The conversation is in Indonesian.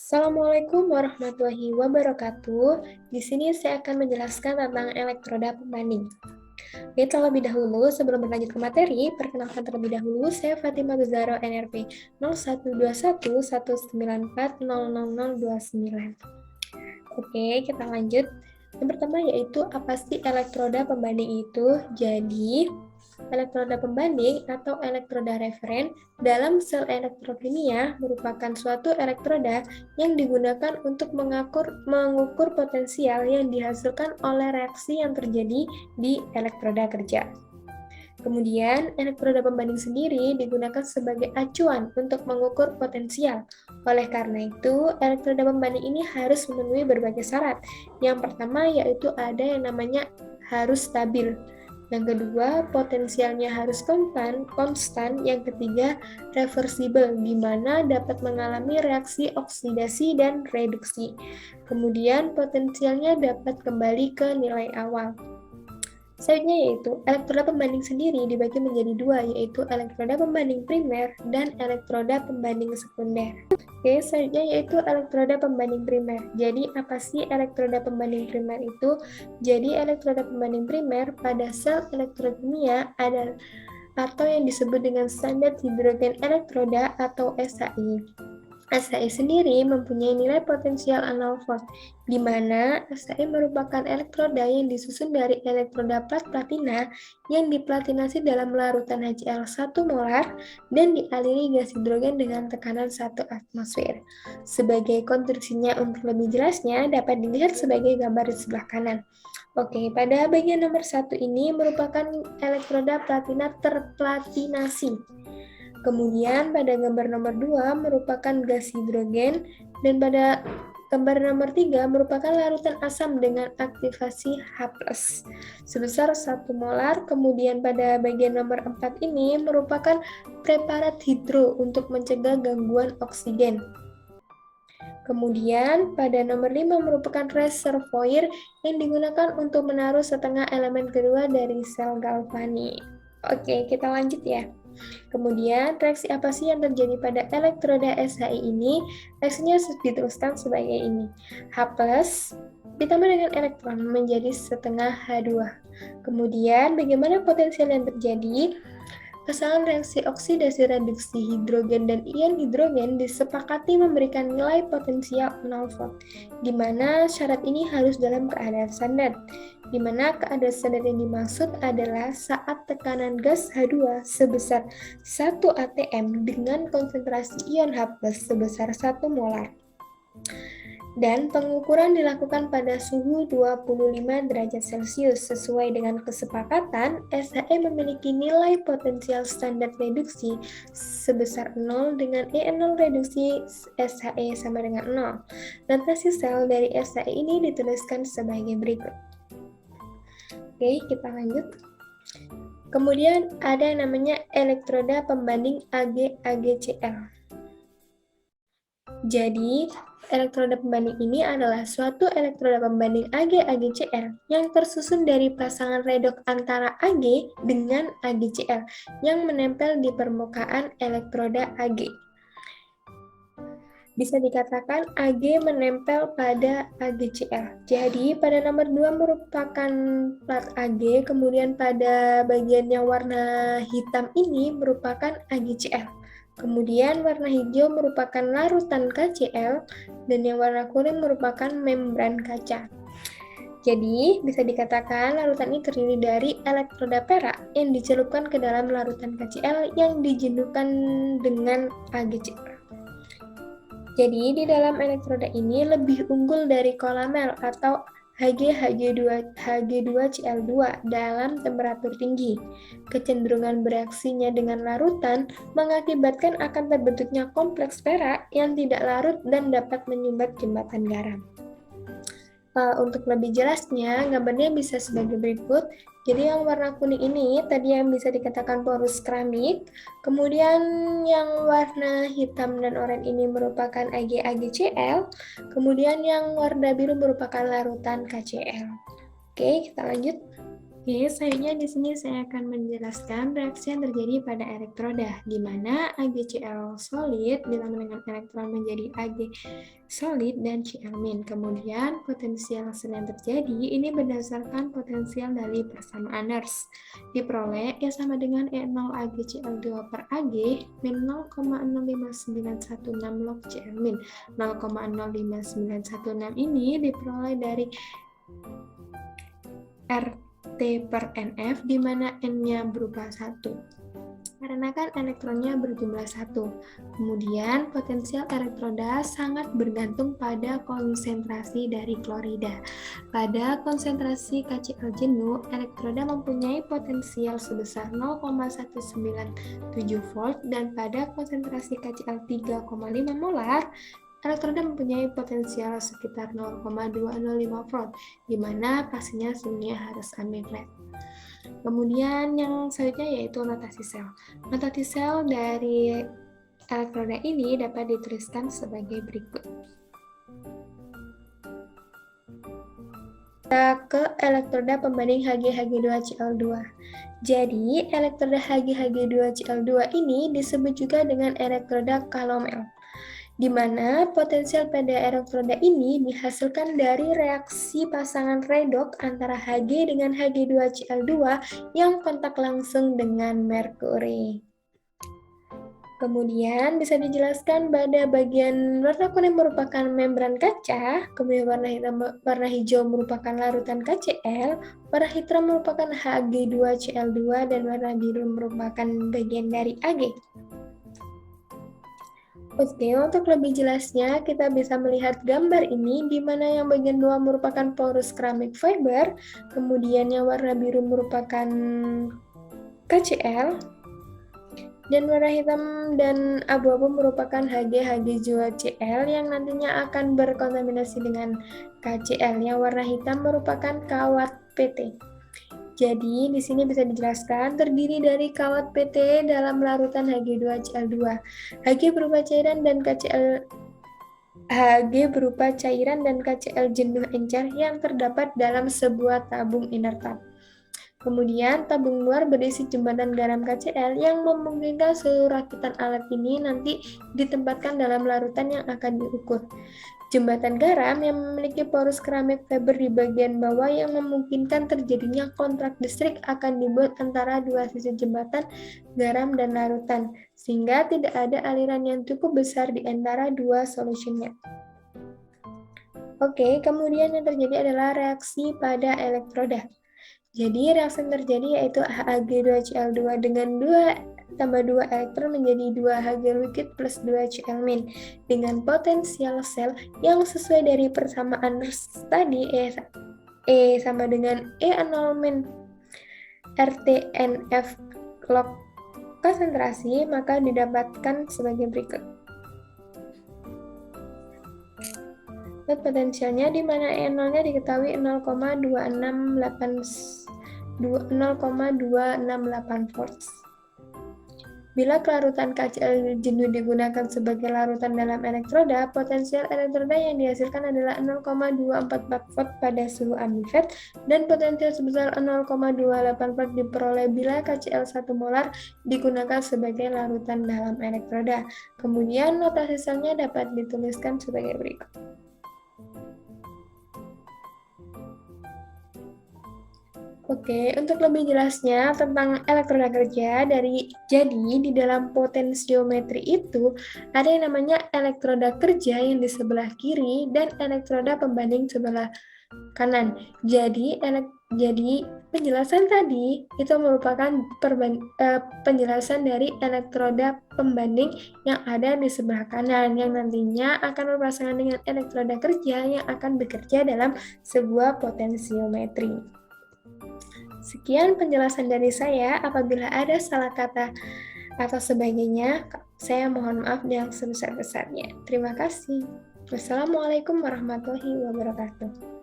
Assalamualaikum warahmatullahi wabarakatuh. Di sini saya akan menjelaskan tentang elektroda pembanding. Oke, terlebih dahulu, sebelum berlanjut ke materi, perkenalkan terlebih dahulu, saya Fatimah Guzaro NRP 012119400029. Oke, kita lanjut. Yang pertama yaitu apa sih elektroda pembanding itu? Jadi, elektroda pembanding atau elektroda referen dalam sel elektrokimia merupakan suatu elektroda yang digunakan untuk mengukur potensial yang dihasilkan oleh reaksi yang terjadi di elektroda kerja. Kemudian, elektroda pembanding sendiri digunakan sebagai acuan untuk mengukur potensial. Oleh karena itu, elektroda pembanding ini harus memenuhi berbagai syarat. Yang pertama yaitu ada yang namanya harus stabil. Yang kedua, potensialnya harus konstan. Yang ketiga, reversible, di mana dapat mengalami reaksi oksidasi dan reduksi. Kemudian, potensialnya dapat kembali ke nilai awal. Selanjutnya yaitu elektroda pembanding sendiri dibagi menjadi dua, yaitu elektroda pembanding primer dan elektroda pembanding sekunder. Oke, selanjutnya yaitu elektroda pembanding primer. Jadi apa sih elektroda pembanding primer itu? Jadi elektroda pembanding primer pada sel elektrokimia ada atau yang disebut dengan standar hidrogen elektroda atau SHI. SHI sendiri mempunyai nilai potensial 0 volt, di mana SHI merupakan elektroda yang disusun dari elektroda plat platina yang diplatinasi dalam larutan HCl 1 molar dan dialiri gas hidrogen dengan tekanan 1 atmosfer. Sebagai konstruksinya untuk lebih jelasnya dapat dilihat sebagai gambar di sebelah kanan. Oke, pada bagian nomor 1 ini merupakan elektroda platina terplatinasi. Kemudian pada gambar nomor 2 merupakan gas hidrogen dan pada gambar nomor 3 merupakan larutan asam dengan aktivasi H+, sebesar 1 molar. Kemudian pada bagian nomor 4 ini merupakan preparat hidro untuk mencegah gangguan oksigen. Kemudian pada nomor 5 merupakan reservoir yang digunakan untuk menaruh setengah elemen kedua dari sel galvanik. Oke, kita lanjut ya. Kemudian, reaksi apa sih yang terjadi pada elektroda SHI ini? Reaksinya diteruskan sebagai ini. H+ ditambah dengan elektron menjadi setengah H2. Kemudian, bagaimana potensial yang terjadi? Pasangan reaksi oksidasi reduksi hidrogen dan ion hidrogen disepakati memberikan nilai potensial 0 volt, di mana syarat ini harus dalam keadaan standar, di mana keadaan standar yang dimaksud adalah saat tekanan gas H2 sebesar 1 atm dengan konsentrasi ion H+ sebesar 1 molar. Dan pengukuran dilakukan pada suhu 25 derajat Celcius. Sesuai dengan kesepakatan, SHE memiliki nilai potensial standar reduksi sebesar 0 dengan E0 reduksi SHE sama dengan 0. Notasi sel dari SHE ini dituliskan sebagai berikut. Oke, kita lanjut. Kemudian ada yang namanya elektroda pembanding Ag-AgCl. Jadi, elektroda pembanding ini adalah suatu elektroda pembanding Ag-AgCl yang tersusun dari pasangan redok antara Ag dengan AgCl yang menempel di permukaan elektroda Ag. Bisa dikatakan Ag menempel pada AgCl. Jadi, pada nomor 2 merupakan plat Ag, kemudian pada bagian yang warna hitam ini merupakan AgCl. Kemudian warna hijau merupakan larutan KCl dan yang warna kuning merupakan membran kaca. Jadi, bisa dikatakan larutan ini terdiri dari elektroda perak yang dicelupkan ke dalam larutan KCl yang dijenuhkan dengan AgCl. Jadi, di dalam elektroda ini lebih unggul dari kolamel atau Hg2Cl2 dalam temperatur tinggi. Kecenderungan bereaksinya dengan larutan mengakibatkan akan terbentuknya kompleks perak yang tidak larut dan dapat menyumbat jembatan garam. Untuk lebih jelasnya, gambarnya bisa sebagai berikut. Jadi yang warna kuning ini tadi yang bisa dikatakan porus keramik, kemudian yang warna hitam dan oranye ini merupakan Ag-AgCl, kemudian yang warna biru merupakan larutan KCl. Oke, kita lanjut. Oke, selanjutnya di sini saya akan menjelaskan reaksi yang terjadi pada elektroda, di mana AgCl solid ditambah dengan elektron menjadi Ag solid dan Cl-. Kemudian potensial sel yang terjadi ini berdasarkan potensial dari persamaan Nernst. Diperoleh E sama dengan E0 AgCl2 per Ag min 0,05916 log Cl min. 0,05916 ini diperoleh dari RT per NF, di mana N-nya berupa 1. Karena kan elektronnya berjumlah 1. Kemudian potensial elektroda sangat bergantung pada konsentrasi dari klorida. Pada konsentrasi KCl jenuh, elektroda mempunyai potensial sebesar 0,197 volt dan pada konsentrasi KCl 3,5 molar, elektroda mempunyai potensial sekitar 0,205 volt, di mana pastinya suhunya harus ambivert. Kemudian yang selanjutnya yaitu notasi sel. Notasi sel dari elektroda ini dapat dituliskan sebagai berikut. Kita ke elektroda pembanding Hg2Cl2. Jadi, elektroda Hg2Cl2 ini disebut juga dengan elektroda Calomel, di mana potensial pada elektroda ini dihasilkan dari reaksi pasangan redoks antara Hg dengan Hg2Cl2 yang kontak langsung dengan merkuri. Kemudian bisa dijelaskan pada bagian warna kuning merupakan membran kaca, kemudian warna hijau merupakan larutan KCl, warna hitam merupakan Hg2Cl2, dan warna biru merupakan bagian dari Ag. Oke, untuk lebih jelasnya kita bisa melihat gambar ini di mana yang bagian bawah merupakan porous ceramic fiber, kemudian yang warna biru merupakan KCl, dan warna hitam dan abu-abu merupakan Hg2Cl yang nantinya akan berkontaminasi dengan KCl. Yang warna hitam merupakan kawat PT. Jadi, di sini bisa dijelaskan terdiri dari kawat PT dalam larutan Hg2Cl2. Hg berupa cairan dan KCl jenuh encer yang terdapat dalam sebuah tabung inertan. Kemudian, tabung luar berisi jembatan garam KCl yang memungkinkan seluruh rakitan alat ini nanti ditempatkan dalam larutan yang akan diukur. Jembatan garam yang memiliki porous ceramic fiber di bagian bawah yang memungkinkan terjadinya kontrak listrik akan dibuat antara dua sisi jembatan garam dan larutan, sehingga tidak ada aliran yang cukup besar di antara dua solusinya. Oke, kemudian yang terjadi adalah reaksi pada elektroda. Jadi reaksi yang terjadi yaitu Hg2Cl2 dengan 2 tambah 2 elektron menjadi 2 Hg liquid plus 2 Cl min dengan potensial sel yang sesuai dari persamaan Nernst tadi E sama dengan E0 min RTNF log konsentrasi, maka didapatkan sebagai berikut. Potensialnya di mana E0-nya diketahui 0,268 volts. Bila kelarutan KCl jenuh digunakan sebagai larutan dalam elektroda, potensial elektroda yang dihasilkan adalah 0,244 volt pada suhu ambivert dan potensial sebesar 0,284 volt diperoleh bila KCl 1 molar digunakan sebagai larutan dalam elektroda. Kemudian notasi selnya dapat dituliskan sebagai berikut. Oke, untuk lebih jelasnya tentang elektroda kerja jadi di dalam potensiometri itu ada yang namanya elektroda kerja yang di sebelah kiri dan elektroda pembanding sebelah kanan. Jadi penjelasan tadi itu merupakan penjelasan dari elektroda pembanding yang ada di sebelah kanan yang nantinya akan berpasangan dengan elektroda kerja yang akan bekerja dalam sebuah potensiometri. Sekian penjelasan dari saya. Apabila ada salah kata atau sebagainya, saya mohon maaf yang sebesar-besarnya. Terima kasih. Wassalamualaikum warahmatullahi wabarakatuh.